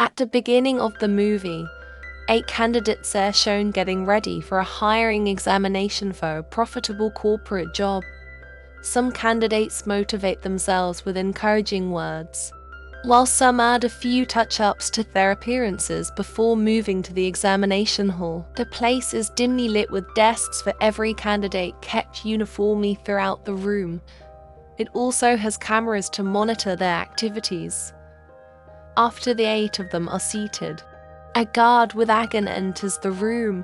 At the beginning of the movie, 8 candidates are shown getting ready for a hiring examination for a profitable corporate job. Some candidates motivate themselves with encouraging words, while some add a few touch-ups to their appearances before moving to the examination hall. The place is dimly lit with desks for every candidate kept uniformly throughout the room. It also has cameras to monitor their activities. After the 8 of them are seated, a guard with a gun enters the room,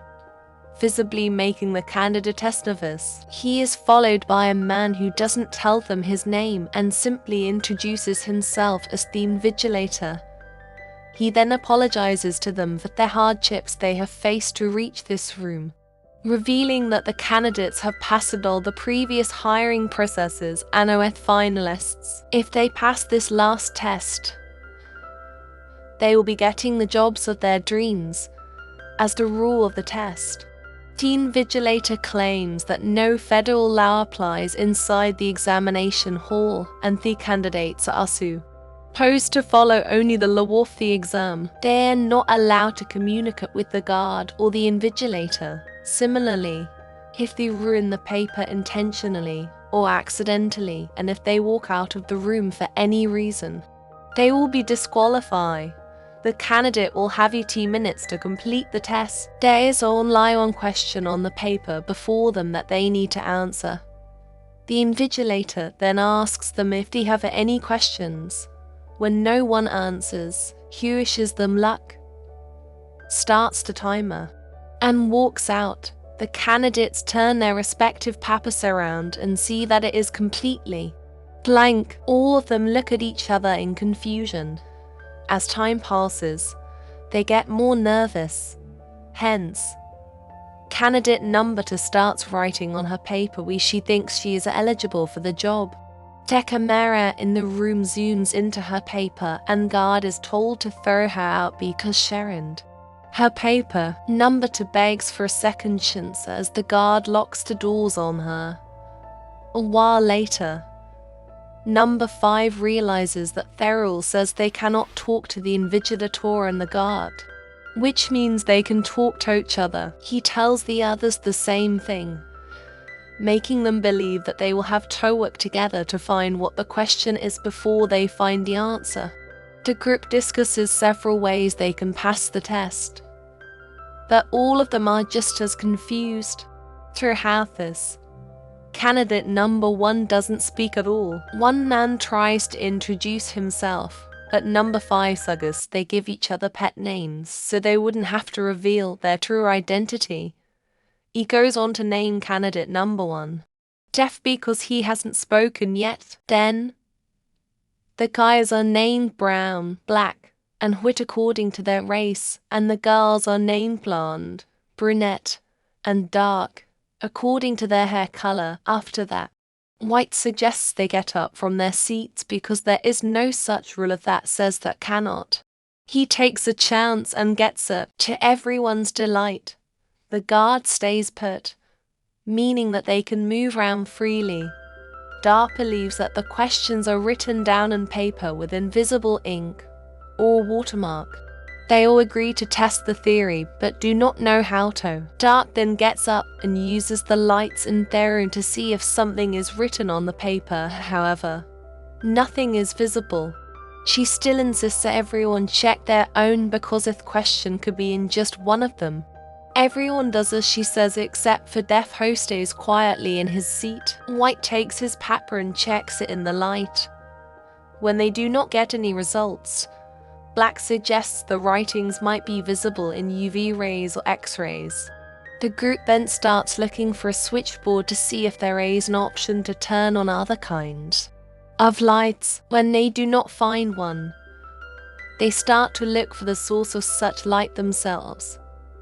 visibly making the candidates nervous. He is followed by a man who doesn't tell them his name and simply introduces himself as the invigilator. He then apologizes to them for the hardships they have faced to reach this room, revealing that the candidates have passed all the previous hiring processes and are finalists. If they pass this last test, they will be getting the jobs of their dreams. As the rule of the test, the invigilator claims that no federal law applies inside the examination hall and the candidates are supposed to follow only the law of the exam. They are not allowed to communicate with the guard or the invigilator. Similarly, if they ruin the paper intentionally or accidentally, and if they walk out of the room for any reason, they will be disqualified. The candidate will have 80 minutes to complete the test. There is only one question on the paper before them that they need to answer. The invigilator then asks them if they have any questions. When no one answers, he wishes them luck, starts the timer, and walks out. The candidates turn their respective papers around and see that it is completely blank. All of them look at each other in confusion. As time passes, they get more nervous. Hence, candidate number 2 starts writing on her paper why she thinks she is eligible for the job. The camera in the room zooms into her paper and guard is told to throw her out because Sharon. Her paper, number 2, begs for a second chance as the guard locks the doors on her. A while later, number 5 realizes that Therill says they cannot talk to the invigilator and the guard, which means they can talk to each other. He tells the others the same thing, making them believe that they will have to work together to find what the question is before they find the answer. The group discusses several ways they can pass the test, but all of them are just as confused. Throughout this, candidate number 1 doesn't speak at all. One man tries to introduce himself, but number 5 suggests they give each other pet names so they wouldn't have to reveal their true identity. He goes on to name candidate number 1 deaf because he hasn't spoken yet. Then, the guys are named brown, black, and white according to their race, and the girls are named blonde, brunette, and dark according to their hair color. After that, White suggests they get up from their seats because there is no such rule that says that cannot. He takes a chance and gets up. To everyone's delight, the guard stays put, meaning that they can move around freely. Dark believes that the questions are written down on paper with invisible ink or watermark. They all agree to test the theory, but do not know how to. Dark then gets up and uses the lights in their room to see if something is written on the paper. However, nothing is visible. She still insists that everyone check their own because the question could be in just one of them. Everyone does as she says except for Deaf, who stays quietly in his seat. White takes his paper and checks it in the light. When they do not get any results, Black suggests the writings might be visible in UV rays or X-rays. The group then starts looking for a switchboard to see if there is an option to turn on other kinds of lights. When they do not find one, they start to look for the source of such light themselves.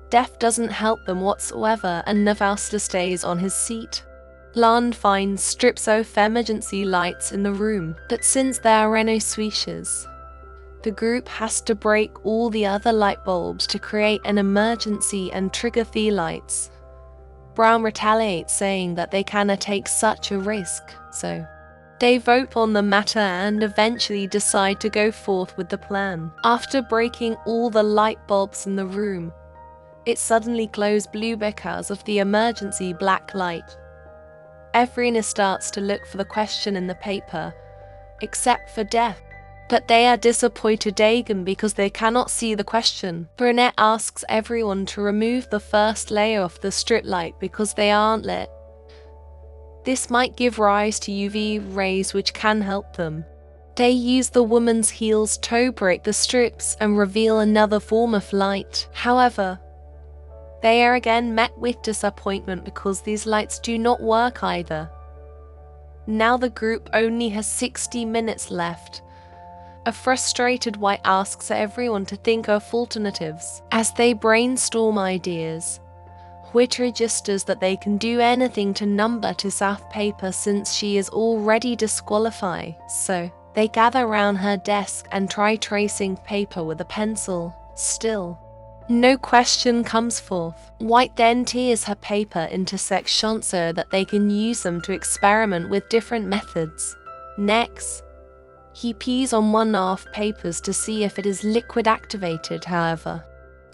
Deaf doesn't help them whatsoever and Navasta stays on his seat. Blonde finds strips of emergency lights in the room, but since there are no switches, the group has to break all the other light bulbs to create an emergency and trigger the lights. Brown retaliates saying that they cannot take such a risk, so They vote on the matter and eventually decide to go forth with the plan. After breaking all the light bulbs in the room, it suddenly glows blue because of the emergency black light. Everyone starts to look for the question in the paper, except for Death. But they are disappointed again because they cannot see the question. Brunette asks everyone to remove the first layer of the strip light because they aren't lit. This might give rise to UV rays which can help them. They use the woman's heels to break the strips and reveal another form of light. However, they are again met with disappointment because these lights do not work either. Now the group only has 60 minutes left. A frustrated White asks everyone to think of alternatives. As they brainstorm ideas, Whit registers that they can do anything to number to South Paper since she is already disqualified, so they gather around her desk and try tracing paper with a pencil. Still, no question comes forth. White then tears her paper into sections so that they can use them to experiment with different methods. Next, he pees on one half papers to see if it is liquid activated, however.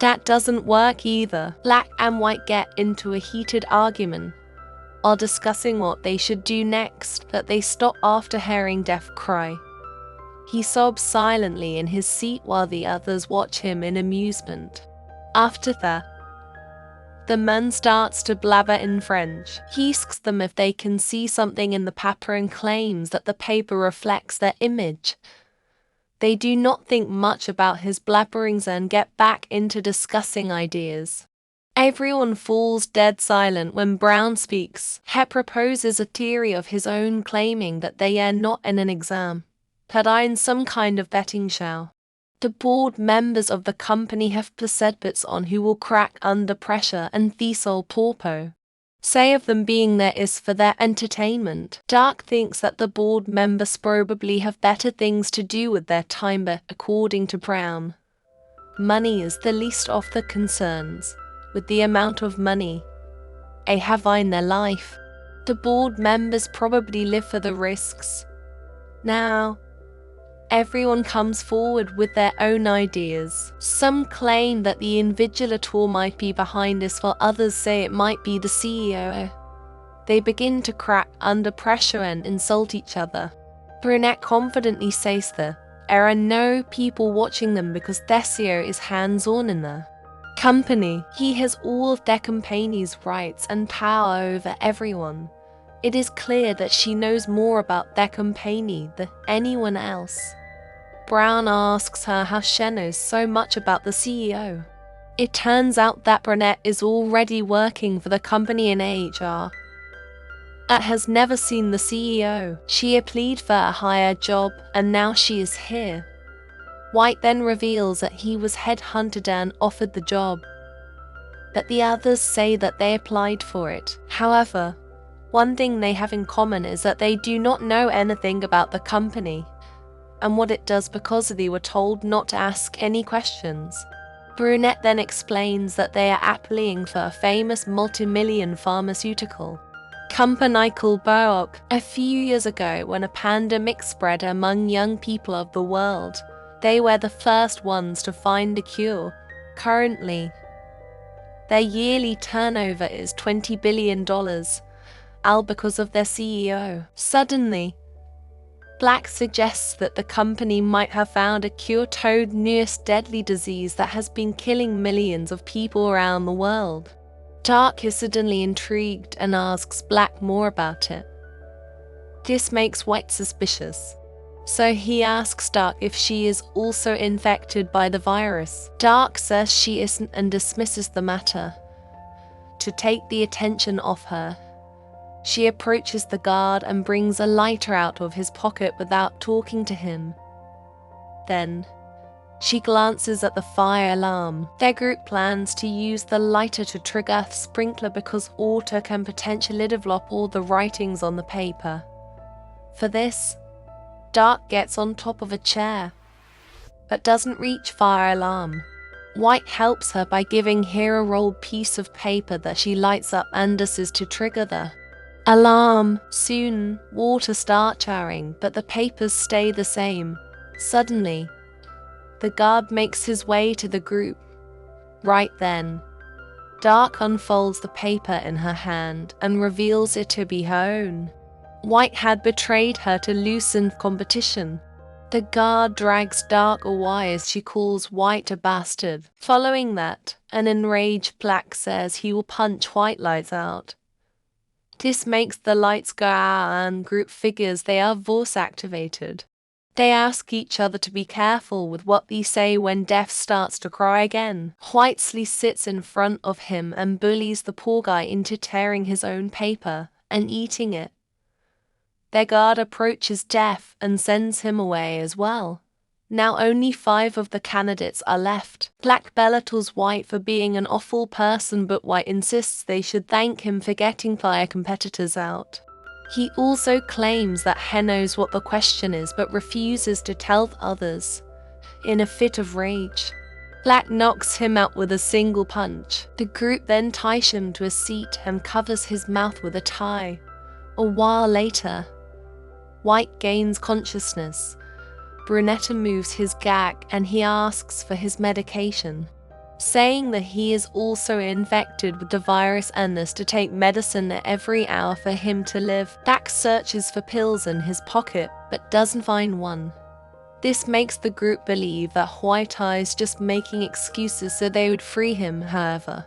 That doesn't work either. Black and White get into a heated argument while discussing what they should do next, but they stop after hearing Death cry. He sobs silently in his seat while the others watch him in amusement. After that, the man starts to blabber in French. He asks them if they can see something in the paper and claims that the paper reflects their image. They do not think much about his blabberings and get back into discussing ideas. Everyone falls dead silent when Brown speaks. He proposes a theory of his own claiming that they are not in an exam, but are in some kind of betting show. The board members of the company have placebos on who will crack under pressure and Thistle Porpo. Say of them being there is for their entertainment. Dark thinks that the board members probably have better things to do with their time, but according to Brown, money is the least of the concerns. With the amount of money they have in their life, the board members probably live for the risks. Now, everyone comes forward with their own ideas. Some claim that the invigilator might be behind this, while others say it might be the CEO. They begin to crack under pressure and insult each other. Brunette confidently says that there are no people watching them because their CEO is hands-on in the company. He has all of their company's rights and power over everyone. It is clear that she knows more about their company than anyone else. Brown asks her how she knows so much about the CEO. It turns out that Brunette is already working for the company in HR. That has never seen the CEO. She applied for a higher job and now she is here. White then reveals that he was headhunted and offered the job, but the others say that they applied for it. However, one thing they have in common is that they do not know anything about the company and what it does because they were told not to ask any questions. Brunette then explains that they are applying for a famous multi-million pharmaceutical company called Book. A few years ago, when a pandemic spread among young people of the world, they were the first ones to find a cure. Currently, their yearly turnover is $20 billion, all because of their CEO. Suddenly, Black suggests that the company might have found a cure to the newest deadly disease that has been killing millions of people around the world. Dark is suddenly intrigued and asks Black more about it. This makes White suspicious, so he asks Dark if she is also infected by the virus. Dark says she isn't and dismisses the matter. To take the attention off her, she approaches the guard and brings a lighter out of his pocket without talking to him. Then, she glances at the fire alarm. Their group plans to use the lighter to trigger a sprinkler because water can potentially develop all the writings on the paper. For this, Dark gets on top of a chair, but doesn't reach fire alarm. White helps her by giving her a rolled piece of paper that she lights up and uses to trigger the Alarm! Soon, water starts showering, but the papers stay the same. Suddenly, the guard makes his way to the group. Right then, Dark unfolds the paper in her hand and reveals it to be her own. White had betrayed her to loosen competition. The guard drags Dark away as she calls White a bastard. Following that, an enraged Black says he will punch White lights out. This makes the lights go out and group figures they are voice activated. They ask each other to be careful with what they say when Death starts to cry again. Whitesley sits in front of him and bullies the poor guy into tearing his own paper and eating it. Their guard approaches Death and sends him away as well. Now only 5 of the candidates are left. Black belittles White for being an awful person, but White insists they should thank him for getting their competitors out. He also claims that he knows what the question is but refuses to tell others, in a fit of rage. Black knocks him out with a single punch. The group then ties him to a seat and covers his mouth with a tie. A while later, White gains consciousness. Brunetta moves his gag and he asks for his medication, saying that he is also infected with the virus and is to take medicine every hour for him to live. Dak searches for pills in his pocket but doesn't find one. This makes the group believe that White is just making excuses so they would free him, however.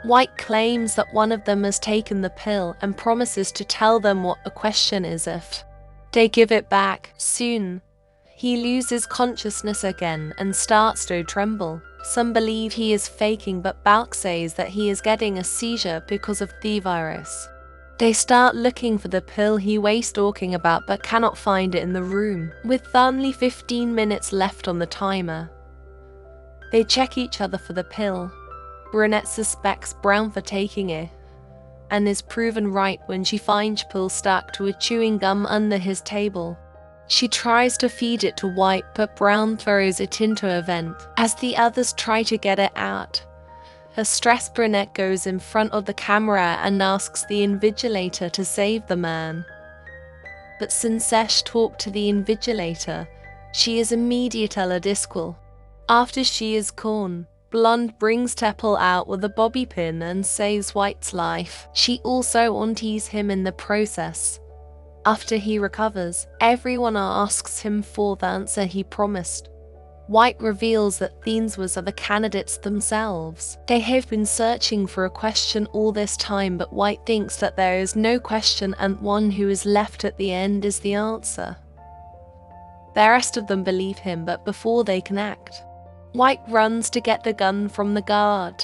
White claims that one of them has taken the pill and promises to tell them what the question is if they give it back. Soon, he loses consciousness again and starts to tremble. Some believe he is faking, but Balk says that he is getting a seizure because of the virus. They start looking for the pill he was talking about but cannot find it in the room. With only 15 minutes left on the timer, they check each other for the pill. Brunette suspects Brown for taking it and is proven right when she finds pill stuck to a chewing gum under his table. She tries to feed it to White, but Brown throws it into a vent. As the others try to get it out, a stressed Brunette goes in front of the camera and asks the invigilator to save the man. But since Sesh talked to the invigilator, she is immediately disqual. After she is gone, Blonde brings Teppel out with a bobby pin and saves White's life. She also aunties him in the process. After he recovers, everyone asks him for the answer he promised. White reveals that these are the candidates themselves. They have been searching for a question all this time, but White thinks that there is no question and one who is left at the end is the answer. The rest of them believe him, but before they can act, White runs to get the gun from the guard.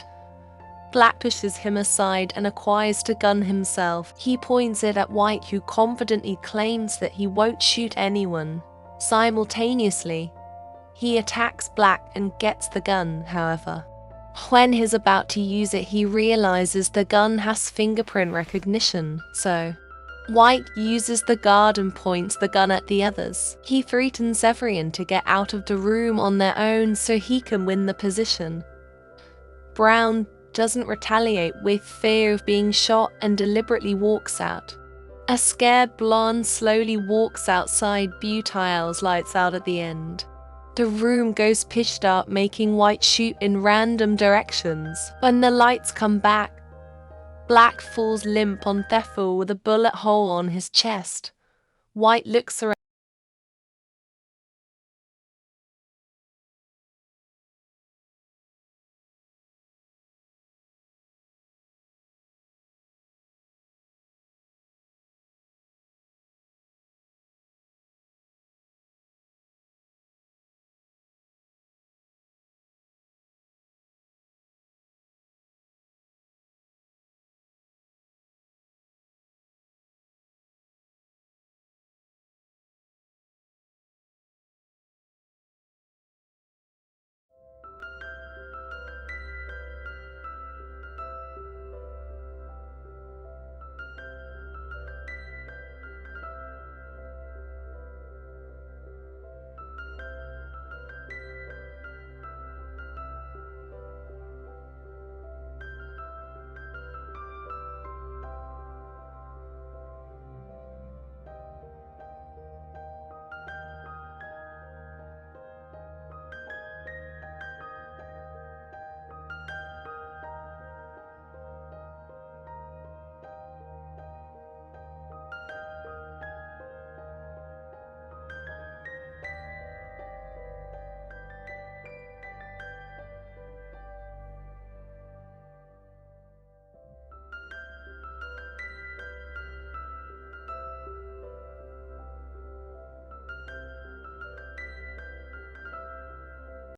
Black pushes him aside and acquires the gun himself. He points it at White, who confidently claims that he won't shoot anyone. Simultaneously, he attacks Black and gets the gun, however. When he's about to use it, he realizes the gun has fingerprint recognition, so White uses the guard and points the gun at the others. He threatens everyone to get out of the room on their own so he can win the position. Brown doesn't retaliate with fear of being shot and deliberately walks out. A scared Blonde slowly walks outside. Butile's lights out at the end. The room goes pitch dark, making White shoot in random directions. When the lights come back, Black falls limp on Theffel with a bullet hole on his chest. White looks around